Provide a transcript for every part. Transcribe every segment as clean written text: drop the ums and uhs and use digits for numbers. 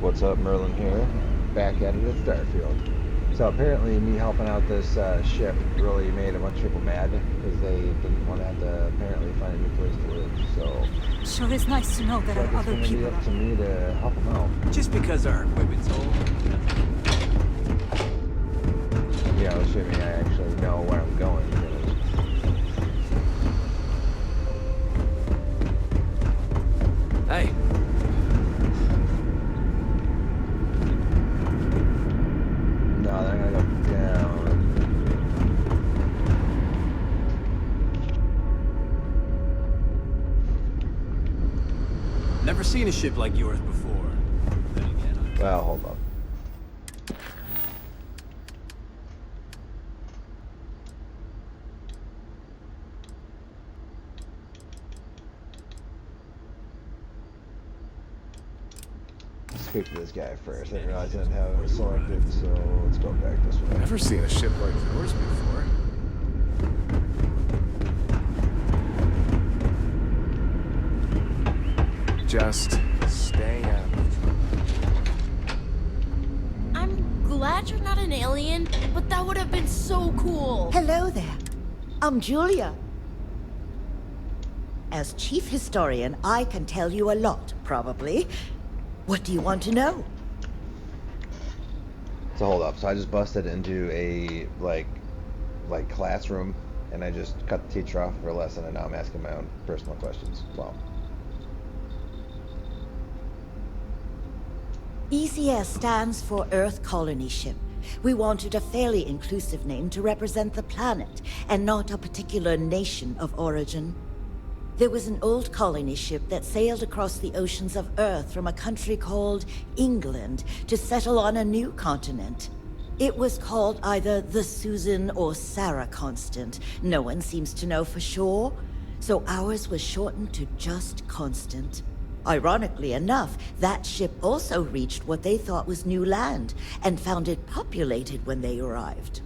What's up, Merlin here, back at it at Starfield. So apparently me helping out this ship really made a bunch of people mad because they didn't want to have to apparently find a new place to live. So Sure is nice to know looks there like are it's other going to be people up out to me to help them out. Just because our equipment's old. Yeah, assuming I actually know where I'm going. Hey, No, they're going to go down. never seen a ship like yours before. Then again, Well, hold up. Speak to this guy first. I didn't realize I didn't have it selected, so let's go back this way. Never seen a ship like yours before. Just stay out. I'm glad you're not an alien, but that would have been so cool. Hello there. I'm Julia. As chief historian, I can tell you a lot, probably. What do you want to know? So hold up. So I just busted into a like classroom, and I just cut the teacher off for a lesson, and now I'm asking my own personal questions. Wow. ECS stands for Earth Colony Ship. We wanted a fairly inclusive name to represent the planet, and not a particular nation of origin. There was an old colony ship that sailed across the oceans of Earth from a country called England to settle on a new continent. It was called either the Susan or Sarah Constant. No one seems to know for sure, so ours was shortened to just Constant. Ironically enough, that ship also reached what they thought was new land, and found it populated when they arrived.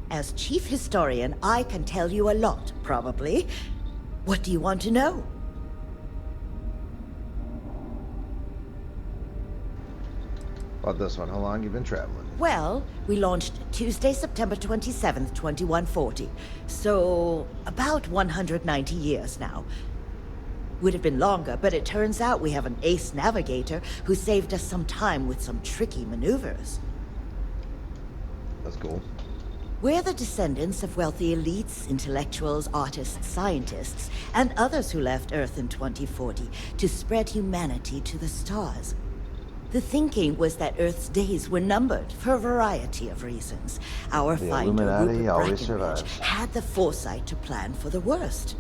As chief historian, I can tell you a lot, probably. What do you want to know? About this one, how long you been traveling? Well, we launched Tuesday, September 27th, 2140. So, about 190 years now. Would have been longer, but it turns out we have an ace navigator who saved us some time with some tricky maneuvers. That's cool. We're the descendants of wealthy elites, intellectuals, artists, scientists, and others who left Earth in 2040 to spread humanity to the stars. The thinking was that Earth's days were numbered for a variety of reasons. Our The finder, Illuminati Rupert always Breckenridge, survives. had the foresight to plan for the worst.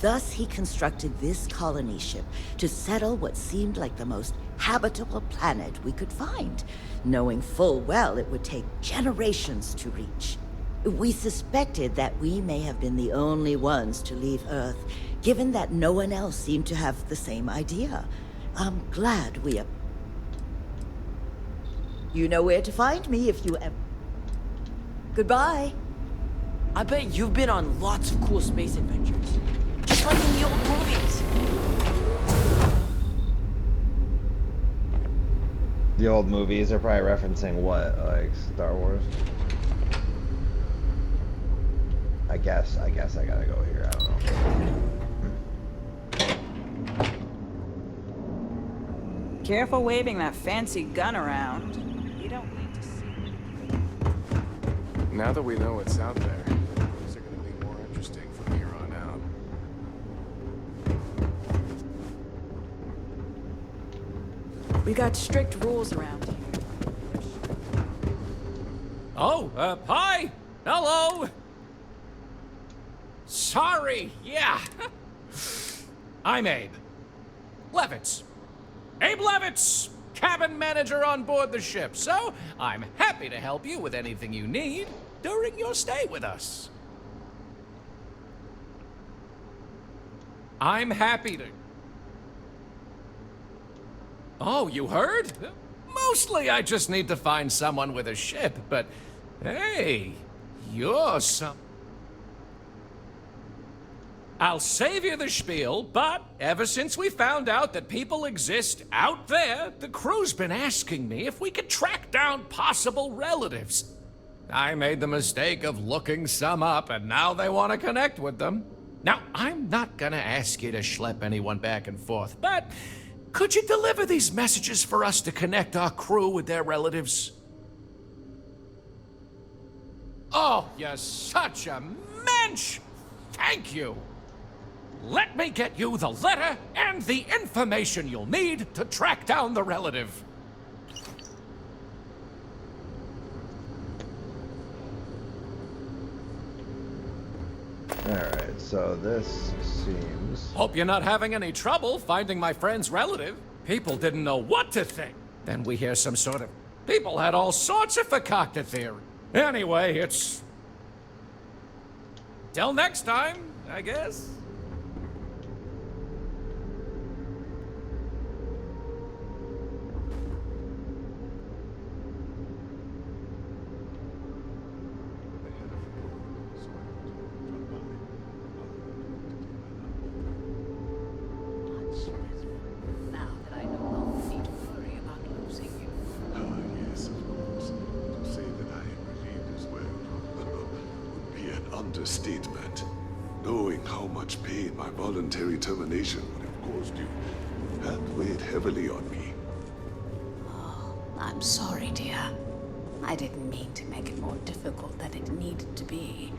Thus, he constructed this colony ship to settle what seemed like the most habitable planet we could find, knowing full well it would take generations to reach. We suspected that we may have been the only ones to leave Earth, given that no one else seemed to have the same idea. I'm glad we... You know where to find me if you ever... Goodbye. I bet you've been on lots of cool space adventures. Just like in the old movies. The old movies are probably referencing what, like Star Wars? I guess I gotta go here. I don't know. Careful waving that fancy gun around. You don't need to see. Now that we know what's out there, things are going to be more interesting from here on out. We got strict rules around here. Oh, hi! Hello! Sorry, yeah. I'm Abe. Levitz. Abe Levitz, cabin manager on board the ship, so I'm happy to help you with anything you need during your stay with us. I'm happy to... Oh, you heard? Mostly I just need to find someone with a ship, but hey, you're some... I'll save you the spiel, but ever since we found out that people exist out there, the crew's been asking me if we could track down possible relatives. I made the mistake of looking some up, and now they want to connect with them. Now, I'm not gonna ask you to schlep anyone back and forth, but could you deliver these messages for us to connect our crew with their relatives? Oh, you're such a mensch! Thank you! Let me get you the letter and the information you'll need to track down the relative. Alright, so this seems... Hope you're not having any trouble finding my friend's relative. People didn't know what to think. Then we hear some sort of... People had all sorts of concocted theory. Anyway, it's... Till next time, I guess. Now that I no longer need to worry about losing you. Yes, of course. To say that I am relieved as well would be an understatement. Knowing how much pain my voluntary termination would have caused you had weighed heavily on me. Oh, I'm sorry, dear. I didn't mean to make it more difficult than it needed to be.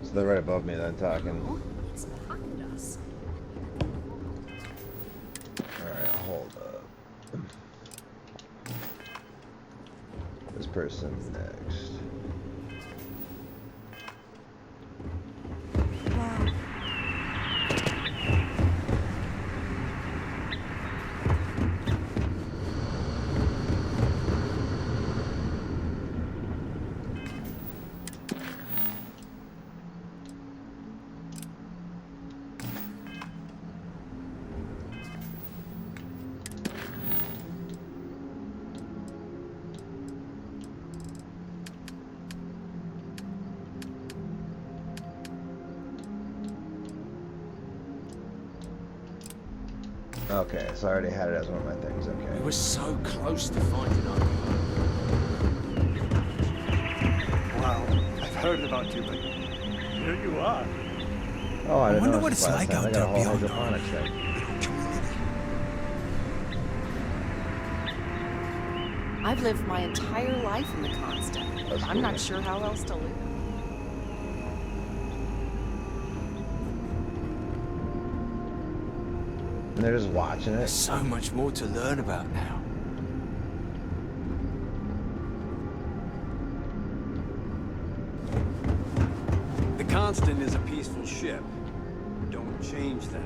So they're right above me then talking. Oh, it's behind us. Alright, hold up. This person next. Okay, so I already had it as one of my things, okay. We were so close to finding our... Wow, I've heard about you, but here you are. Oh, I didn't wonder know what this it's last like time. out I got a there whole beyond our hydroponics thing. little community. I've lived my entire life in the Constant. That's I'm cool. not sure how else to live. And they're just watching it. There's so much more to learn about now. The Constant is a peaceful ship. Don't change that.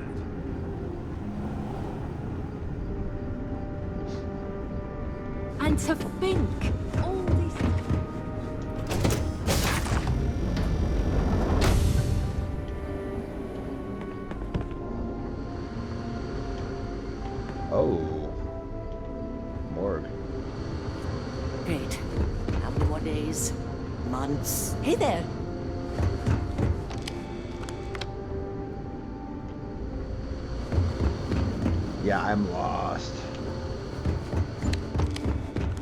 And to think, all these... Oh. Morgue. Great. How many more days? Months? Hey there. Yeah, I'm lost.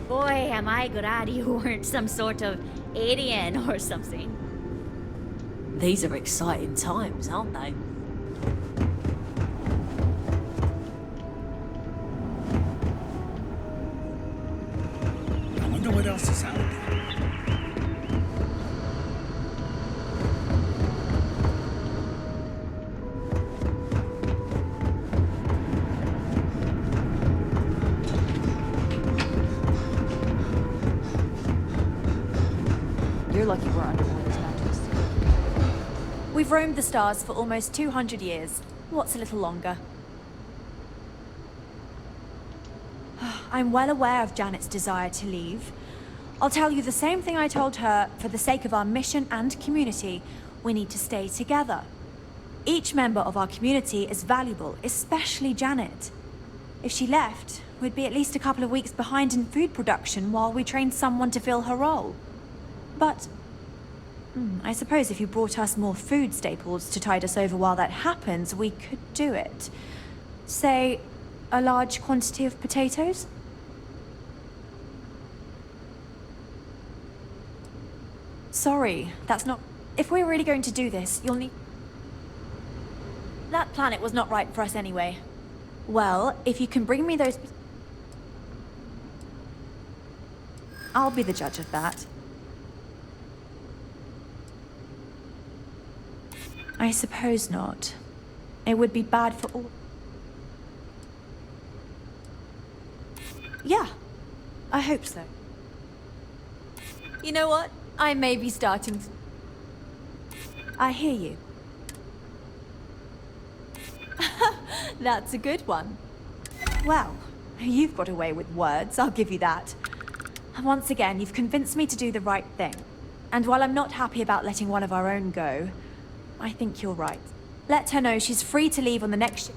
Boy, am I glad you weren't some sort of alien or something. These are exciting times, aren't they? I wonder what else is out there. You're lucky we're under one of these mountains. We've roamed the stars for almost 200 years. What's a little longer? I'm well aware of Janet's desire to leave. I'll tell you the same thing I told her. For the sake of our mission and community, we need to stay together. Each member of our community is valuable, especially Janet. If she left, we'd be at least a couple of weeks behind in food production while we trained someone to fill her role. But I suppose if you brought us more food staples to tide us over while that happens, we could do it. Say, a large quantity of potatoes? Sorry, that's not... If we're really going to do this, you'll need... That planet was not right for us anyway. Well, if you can bring me those... I'll be the judge of that. I suppose not. It would be bad for all... Yeah, I hope so. You know what? I may be starting... I hear you. That's a good one. Well, you've got away with words, I'll give you that. Once again, you've convinced me to do the right thing. And while I'm not happy about letting one of our own go, I think you're right. Let her know she's free to leave on the next ship.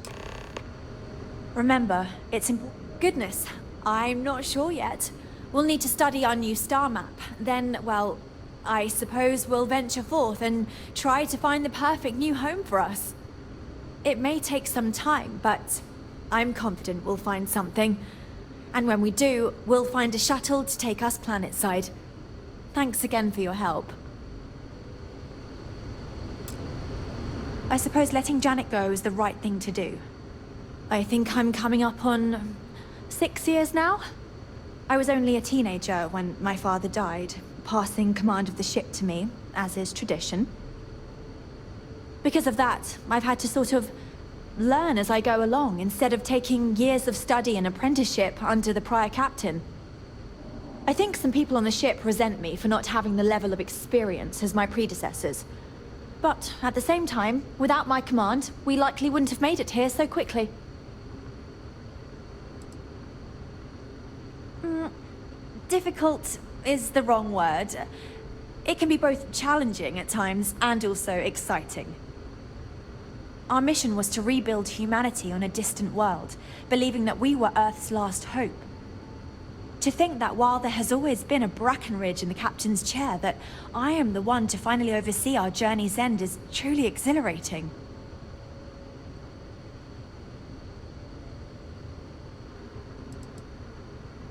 Remember, it's important. Goodness, I'm not sure yet. We'll need to study our new star map. Then, well, I suppose we'll venture forth and try to find the perfect new home for us. It may take some time, but I'm confident we'll find something. And when we do, we'll find a shuttle to take us planetside. Thanks again for your help. I suppose letting Janet go is the right thing to do. I think I'm coming up on 6 years now. I was only a teenager when my father died, passing command of the ship to me, as is tradition. Because of that, I've had to sort of learn as I go along, instead of taking years of study and apprenticeship under the prior captain. I think some people on the ship resent me for not having the level of experience as my predecessors. But at the same time, without my command, we likely wouldn't have made it here so quickly. Difficult is the wrong word. It can be both challenging at times and also exciting. Our mission was to rebuild humanity on a distant world, believing that we were Earth's last hope. To think that while there has always been a Brackenridge in the captain's chair, that I am the one to finally oversee our journey's end is truly exhilarating.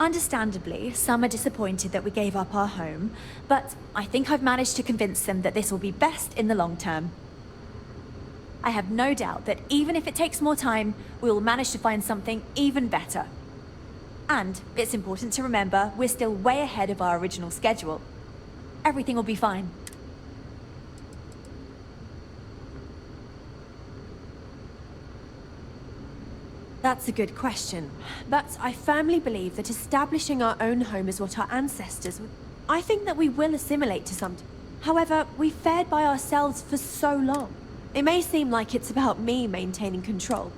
Understandably, some are disappointed that we gave up our home, but I think I've managed to convince them that this will be best in the long term. I have no doubt that even if it takes more time, we will manage to find something even better. And it's important to remember we're still way ahead of our original schedule. Everything will be fine. That's a good question, but I firmly believe that establishing our own home is what our ancestors would... I think that we will assimilate to some... However, we've fared by ourselves for so long. It may seem like it's about me maintaining control.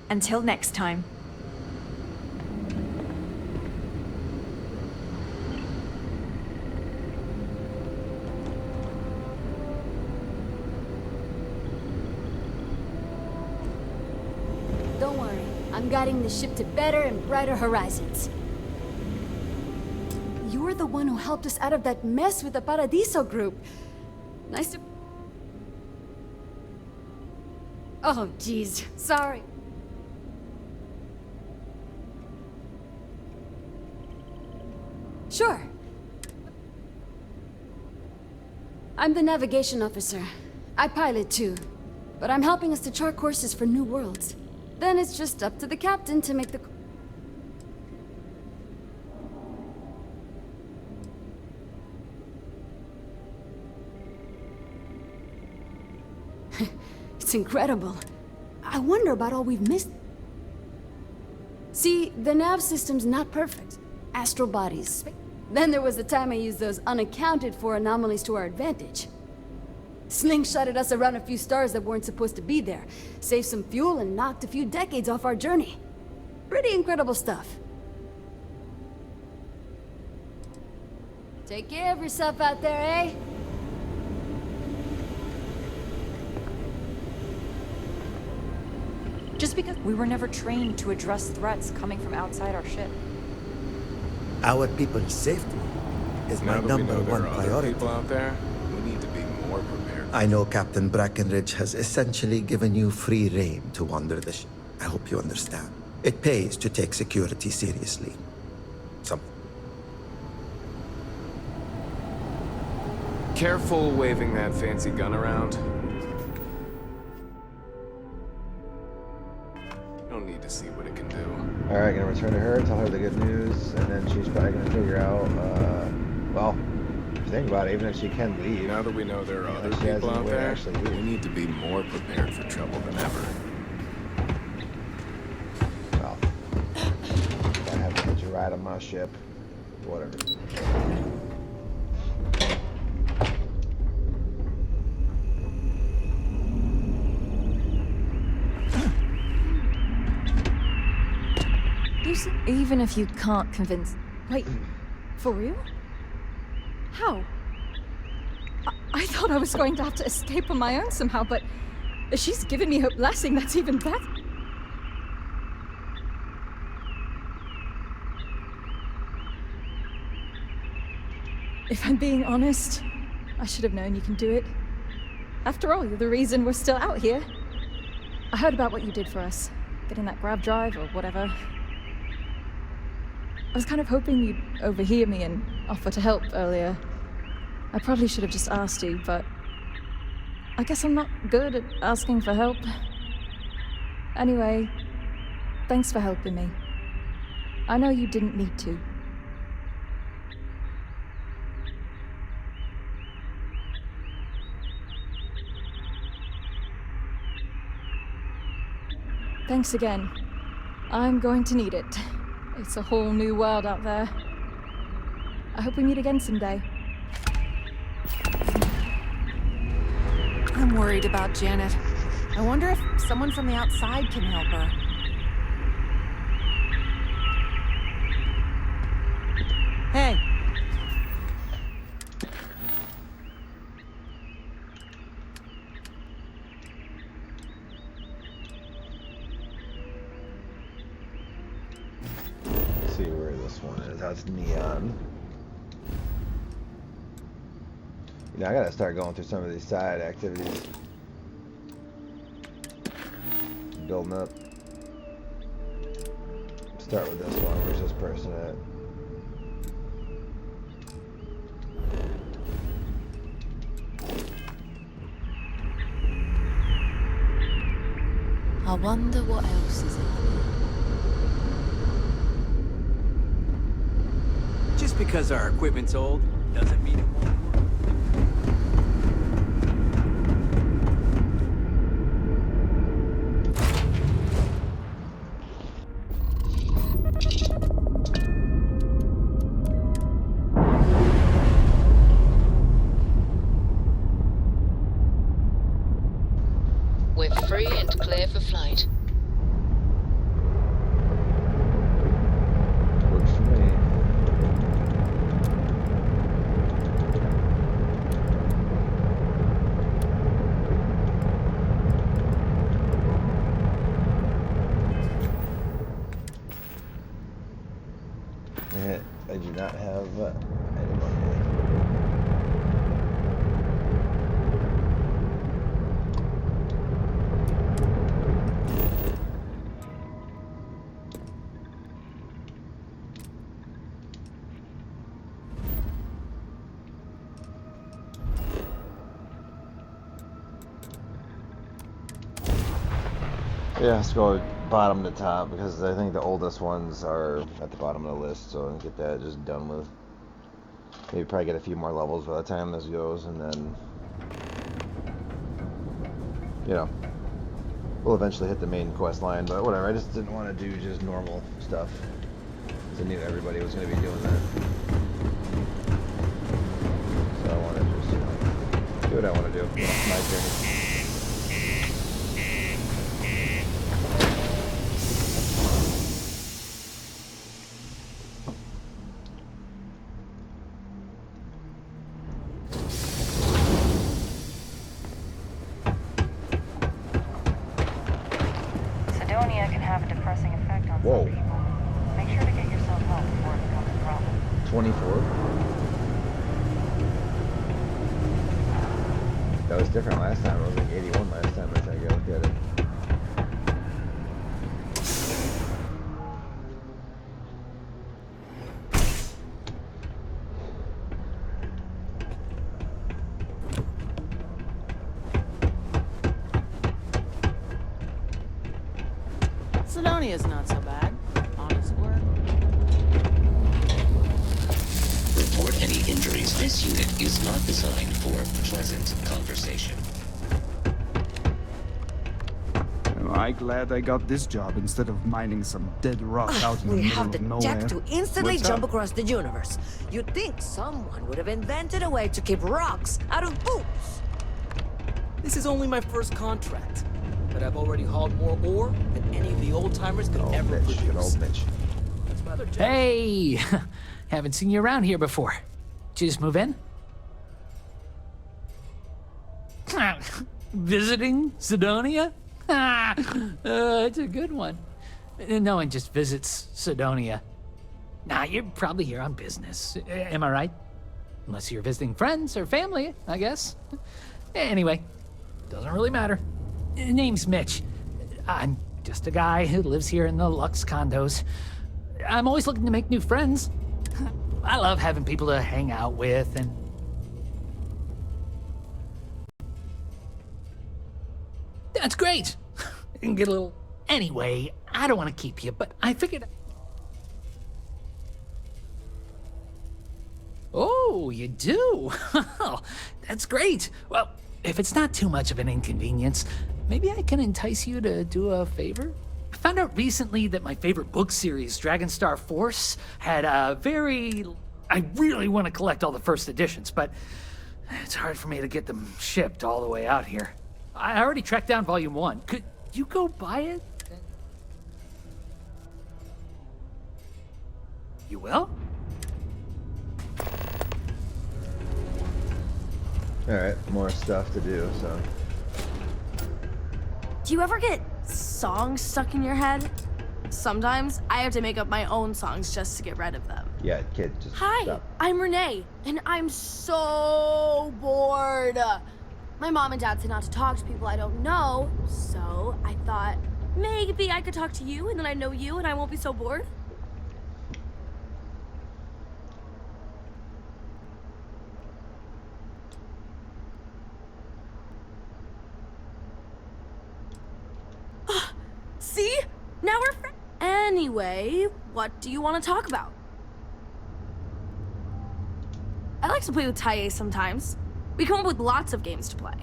Until next time. Don't worry, I'm guiding the ship to better and brighter horizons. You're the one who helped us out of that mess with the Paradiso group. Nice to... Oh, jeez. Sorry. Sure. I'm the navigation officer. I pilot too. But I'm helping us to chart courses for new worlds. Then it's just up to the captain to make the... It's incredible. I wonder about all we've missed. See, the nav system's not perfect. Astral bodies. Then there was the time I used those unaccounted for anomalies to our advantage. Slingshotted us around a few stars that weren't supposed to be there, saved some fuel and knocked a few decades off our journey. Pretty incredible stuff. Take care of yourself out there, eh? Just because we were never trained to address threats coming from outside our ship. Our people's safety is my Now that we number know there one are other priority. people out there, we need to be more prepared. I know Captain Brackenridge has essentially given you free rein to wander the ship. I hope you understand. It pays to take security seriously. Careful waving that fancy gun around. You don't need to see what it can do. Alright, gonna return to her, tell her the good news, and then she's probably gonna figure out, well, if you think about it, even if she can leave. Now that we know there are other she has people any out way to there, actually leave. we need to be more prepared for trouble than ever. Well, I have to let you ride on my ship. Whatever. Even if you can't convince... Wait, for real? How? I thought I was going to have to escape on my own somehow, but she's given me her blessing. That's even better. If I'm being honest, I should have known you can do it. After all, you're the reason we're still out here. I heard about what you did for us, getting that grav drive or whatever. I was kind of hoping you'd overhear me and offer to help earlier. I probably should have just asked you, but I guess I'm not good at asking for help. Anyway, thanks for helping me. I know you didn't need to. Thanks again. I'm going to need it. It's a whole new world out there. I hope we meet again someday. I'm worried about Janet. I wonder if someone from the outside can help her. Hey. Let's see where this one is. That's neon. You know, I gotta start going through some of these side activities. Building up. Start with this one. Where's this person at? I wonder what else is in there. Just because our equipment's old doesn't mean it won't work. We're free and clear for flight. Works for me. I do not have any money. Yeah, let's go bottom to top because I think the oldest ones are at the bottom of the list, so get that just done with. Maybe probably get a few more levels by the time this goes, and then, you know, we'll eventually hit the main quest line, but whatever, I just didn't want to do just normal stuff, because I knew everybody was going to be doing that. So I want to just, you know, do what I want to do. It's my journey. Sidonia can have a depressing effect on some people. Make sure to get yourself help before it becomes a problem. 24? That was different last time. It was like 81 last time. I think I looked at it. Sidonia's not so bad. Honest work. Report any injuries. This unit is not designed for pleasant conversation. Am I glad I got this job instead of mining some dead rock out in the We middle have of the nowhere? tech to instantly What's jump up? across the universe. You'd think someone would have invented a way to keep rocks out of boots. This is only my first contract, but I've already hauled more ore than any of the old-timers could ever Mitch, produce. good old Mitch. Hey! Haven't seen you around here before. Did you just move in? Visiting Sidonia? It's a good one. No one just visits Sidonia. Nah, you're probably here on business. Am I right? Unless you're visiting friends or family, I guess. Anyway, doesn't really matter. Name's Mitch. I'm just a guy who lives here in the Lux condos. I'm always looking to make new friends. I love having people to hang out with and... That's great. You can get a little... Anyway, I don't want to keep you, but I figured... Oh, you do? That's great. Well, if it's not too much of an inconvenience, maybe I can entice you to do a favor? I found out recently that my favorite book series, Dragonstar Force, had a very... I really want to collect all the first editions, but it's hard for me to get them shipped all the way out here. I already tracked down Volume 1. Could you go buy it? You will? Alright, more stuff to do, so. Do you ever get songs stuck in your head? Sometimes I have to make up my own songs just to get rid of them. Yeah, kid, just Hi, stop. I'm Renee, and I'm so bored. My mom and dad say not to talk to people I don't know, so I thought maybe I could talk to you, and then I know you, and I won't be so bored. See? Now we're friends. Anyway, what do you want to talk about? I like to play with Taye sometimes. We come up with lots of games to play.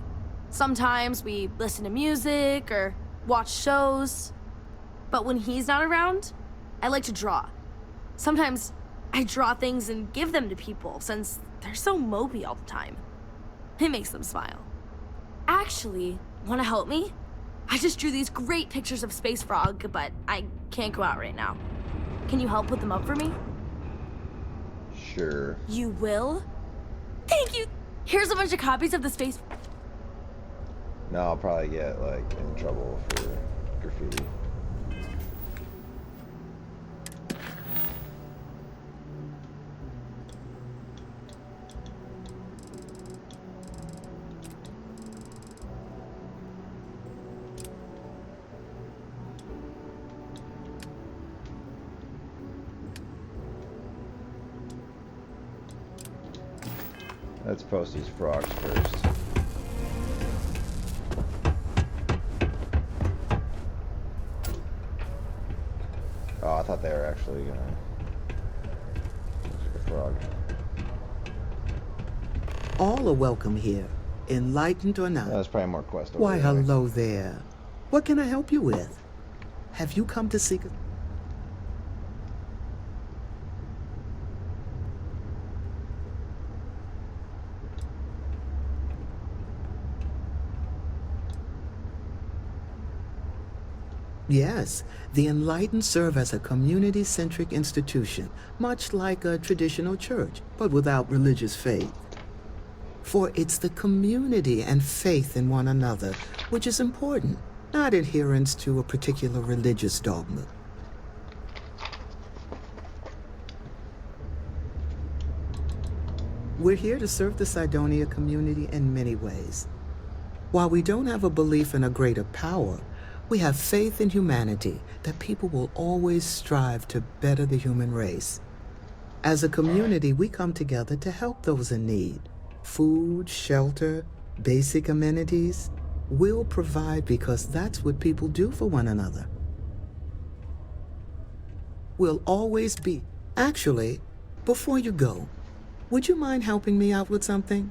Sometimes we listen to music or watch shows. But when he's not around, I like to draw. Sometimes I draw things and give them to people since they're so mopey all the time. It makes them smile. Actually, want to help me? I just drew these great pictures of Space Frog, but I can't go out right now. Can you help put them up for me? Sure. You will? Thank you! Here's a bunch of copies of the Space... No, I'll probably get, like, in trouble for graffiti. Let's post these frogs first. Oh, I thought they were actually gonna... Looks like a frog. All are welcome here, enlightened or not. That's probably more quest over Why, there. hello there. What can I help you with? Have you come to seek a... Yes, the Enlightened serve as a community-centric institution, much like a traditional church, but without religious faith. For it's the community and faith in one another which is important, not adherence to a particular religious dogma. We're here to serve the Cydonia community in many ways. While we don't have a belief in a greater power, we have faith in humanity that people will always strive to better the human race. As a community, we come together to help those in need. Food, shelter, basic amenities. We'll provide because that's what people do for one another. We'll always be. Actually, before you go, would you mind helping me out with something?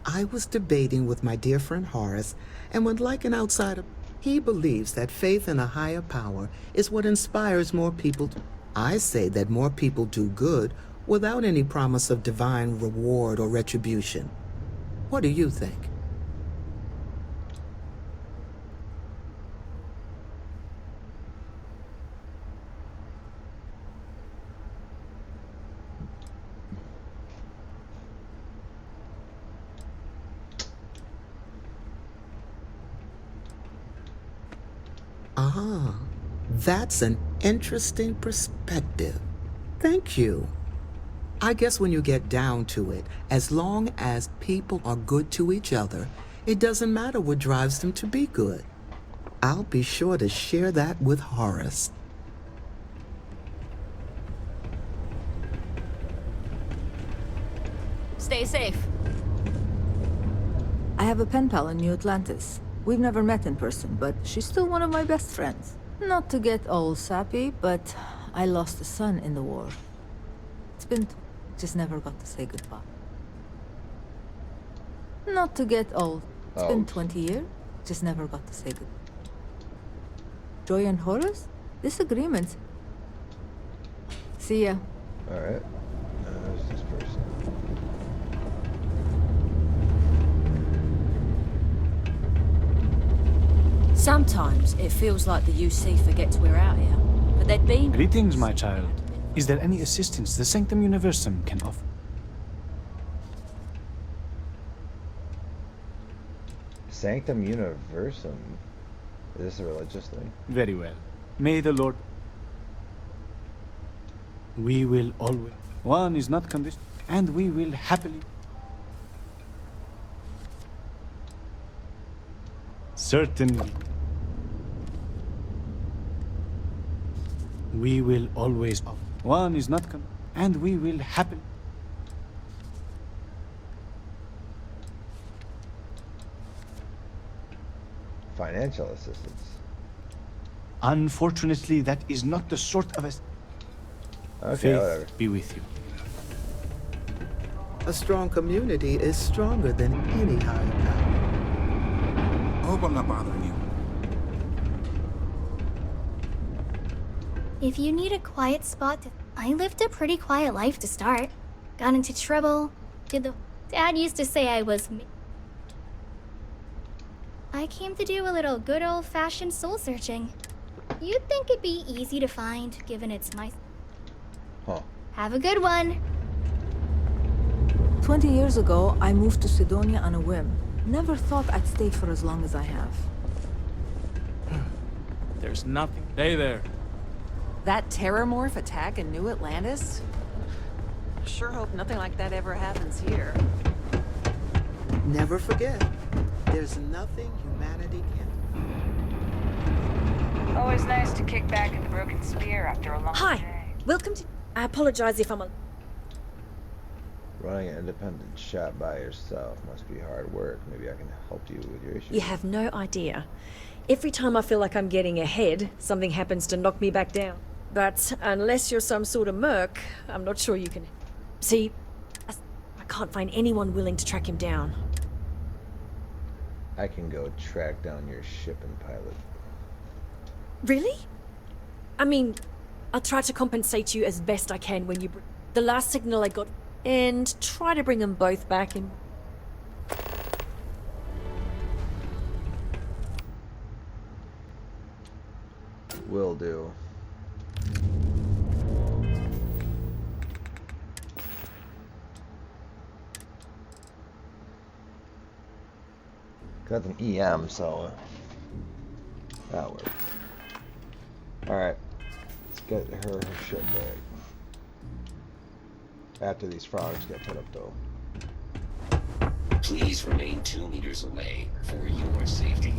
I was debating with my dear friend Horace and would like an outsider. He believes that faith in a higher power is what inspires more people. I say that more people do good without any promise of divine reward or retribution. What do you think? Ah, that's an interesting perspective. Thank you. I guess when you get down to it, as long as people are good to each other, it doesn't matter what drives them to be good. I'll be sure to share that with Horace. Stay safe. I have a pen pal in New Atlantis. We've never met in person, but she's still one of my best friends. Not to get all sappy, but I lost a son in the war. It's been... just never got to say goodbye. Not to get old. It's been 20 years. Just never got to say goodbye. Joy and Horace? Disagreements. See ya. Alright. Who's this person? Sometimes it feels like the UC forgets we're out here, but they'd been... Greetings, my child. Is there any assistance the Sanctum Universum can offer? Sanctum Universum? Is this a religious thing? Very well. May the Lord... We will always... One is not conditioned, and we will happily... Certainly. We will always... One is not and we will happily... Financial assistance. Unfortunately, that is not the sort of... Okay, Faith whatever. be with you. A strong community is stronger than any higher power. I hope I'm not bothering you. If you need a quiet spot to... I lived a pretty quiet life to start. Got into trouble. Dad used to say I was... I came to do a little good old-fashioned soul-searching. You'd think it'd be easy to find, given it's my... Huh. Have a good one. 20 years ago, I moved to Sidonia on a whim. Never thought I'd stay for as long as I have. There's nothing... Hey there. That terramorph attack in New Atlantis? Sure hope nothing like that ever happens here. Never forget, there's nothing humanity can... Always nice to kick back in the broken spear after a long day. Hi, welcome to... I apologize if I'm a... Running an independent shop by yourself must be hard work. Maybe I can help you with your issues. You have no idea. Every time I feel like I'm getting ahead, something happens to knock me back down. But unless you're some sort of merc, I'm not sure you can... See, I can't find anyone willing to track him down. I can go track down your ship and pilot. Really? I mean, I'll try to compensate you as best I can when you... The last signal I got... And try to bring them both back in... Will do. Got an EM, so that worked. Alright, let's get her shit back. After these frogs get put up, though. Please remain 2 meters away for your safety.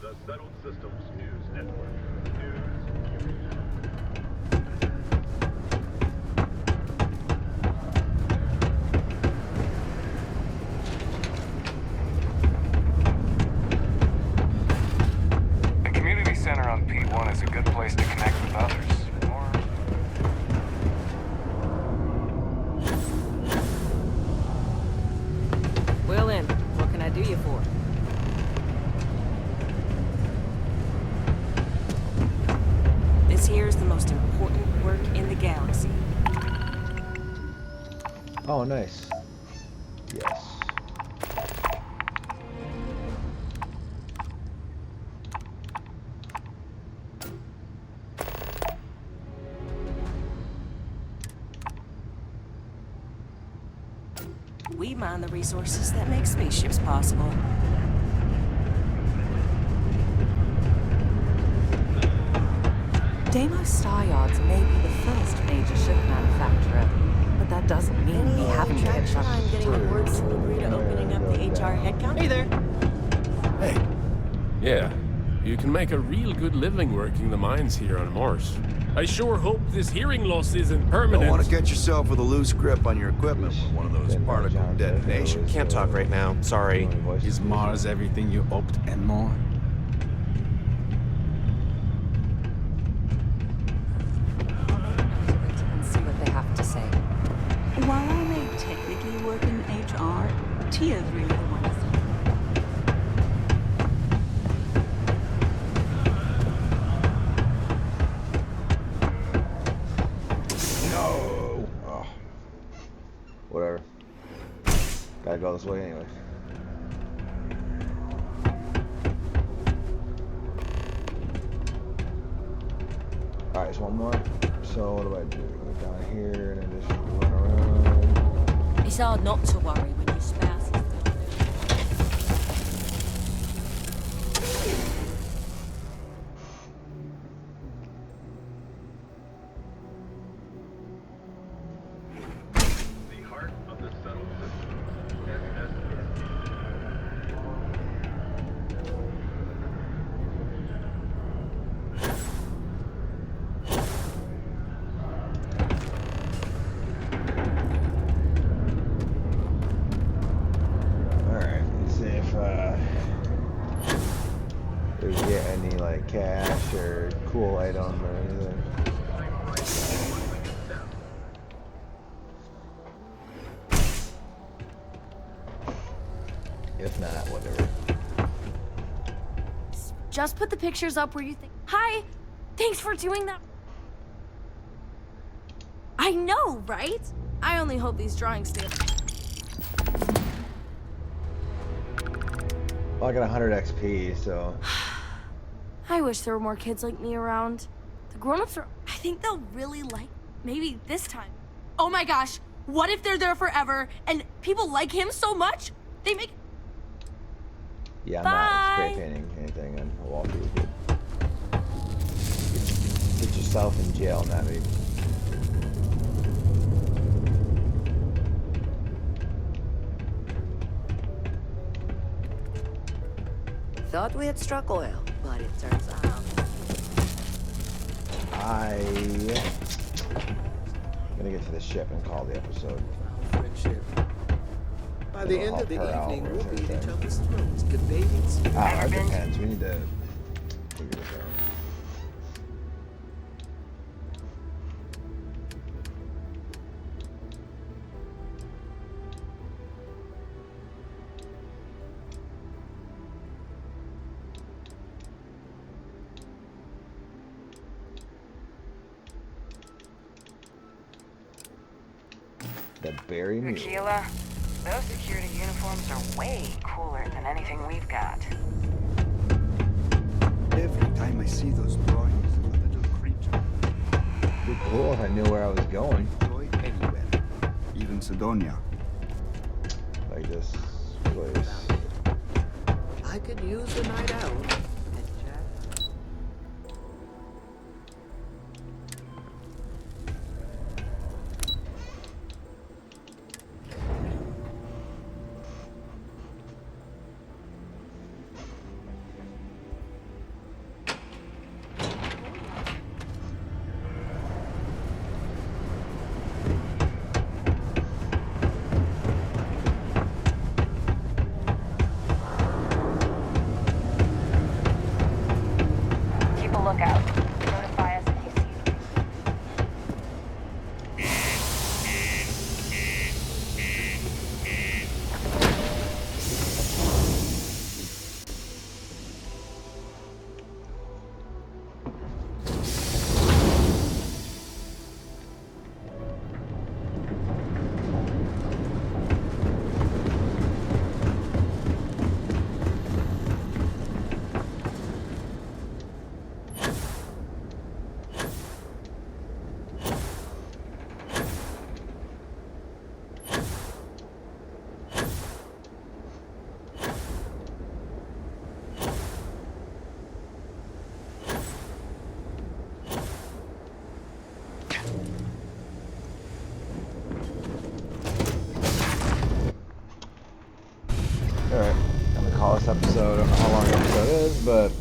The Settled Systems News Network. The community center on P1 is a good place to connect with others. Well then, what can I do you for? This here's the most important work in the galaxy. Oh, nice. Yes. We mine the resources that make spaceships possible. Deimos Star Yards may be the first major ship manufacturer, but that doesn't mean we haven't been I'm getting the boards to agree to opening up the HR headcount. Hey there. Hey. Yeah, you can make a real good living working the mines here on Mars. I sure hope this hearing loss isn't permanent. Don't want to get yourself with a loose grip on your equipment with one of those particle detonations. Can't talk right now. Sorry. Is Mars everything you hoped and more? And see what they have to say. While I may technically work in HR, Tia's really the one. No. Oh. Whatever. Gotta go this way anyway. Alright, so one more. So what do I do? Go down here and then just run around. It's hard not to worry when your spouse is The heart of the Settled Systems. Alright, let's see if we get any like cash or cool item or anything. If not, whatever. Just put the pictures up where you think. Hi! Thanks for doing that. I know, right? I only hope these drawings stay. Well, I got 100 XP, so. I wish there were more kids like me around. The grown-ups are. I think they'll really like. Maybe this time. Oh my gosh! What if they're there forever and people like him so much? They make. Yeah, I'm Bye. not spray painting anything on a wall for you, kid. Get yourself in jail, not me. Thought we had struck oil, but it turns out. I'm gonna get to the ship and call the episode. Friendship. By the end of the per hour, evening, we'll be at okay. each other's throats, debating. Ah, it depends. We need to figure this out. The berry mule. Tequila, those security uniforms are way cooler than anything we've got. Every time I see those drawings of the little creature, It'd be cool if I knew where I was going. deployed anywhere, even Sidonia. Like this place. I could use a night out. this episode. I don't know how long the episode is, but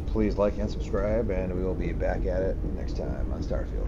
please like and subscribe, and we will be back at it next time on Starfield.